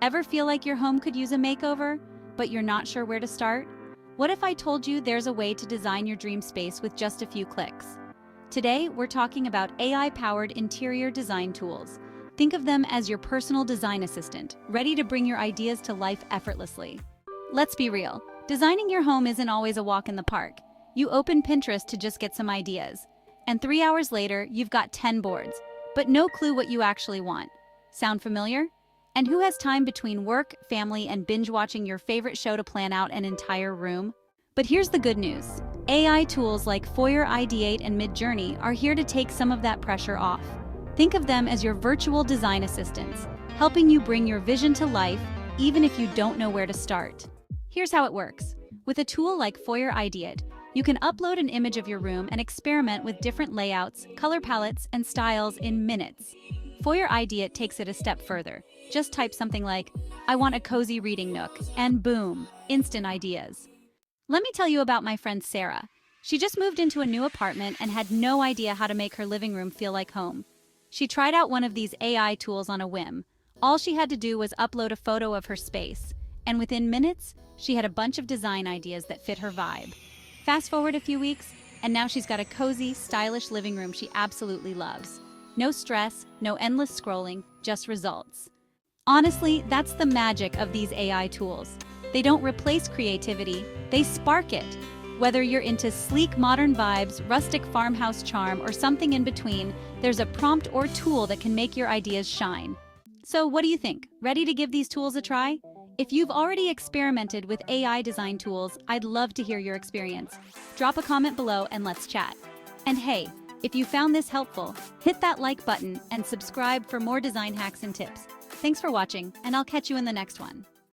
Ever feel like your home could use a makeover, but you're not sure where to start? What if I told you there's a way to design your dream space with just a few clicks? Today, we're talking about AI-powered interior design tools. Think of them as your personal design assistant, ready to bring your ideas to life effortlessly. Let's be real, designing your home isn't always a walk in the park. You open Pinterest to just get some ideas, and 3 hours later, you've got 10 boards, but no clue what you actually want. Sound familiar? And who has time between work, family, and binge-watching your favorite show to plan out an entire room? But here's the good news. AI tools like Foyr Ideate and Midjourney are here to take some of that pressure off. Think of them as your virtual design assistants, helping you bring your vision to life even if you don't know where to start. Here's how it works. With a tool like Foyr Ideate, you can upload an image of your room and experiment with different layouts, color palettes, and styles in minutes. Foyr Ideate takes it a step further. Just type something like, "I want a cozy reading nook," and boom, instant ideas. Let me tell you about my friend Sarah. She just moved into a new apartment and had no idea how to make her living room feel like home. She tried out one of these AI tools on a whim. All she had to do was upload a photo of her space, and within minutes, she had a bunch of design ideas that fit her vibe. Fast forward a few weeks, and now she's got a cozy, stylish living room she absolutely loves. No stress, no endless scrolling, just results. Honestly, that's the magic of these AI tools. They don't replace creativity, they spark it. Whether you're into sleek modern vibes, rustic farmhouse charm, or something in between, there's a prompt or tool that can make your ideas shine. So what do you think? Ready to give these tools a try? If you've already experimented with AI design tools, I'd love to hear your experience. Drop a comment below and let's chat. And hey, if you found this helpful, hit that like button and subscribe for more design hacks and tips. Thanks for watching, and I'll catch you in the next one.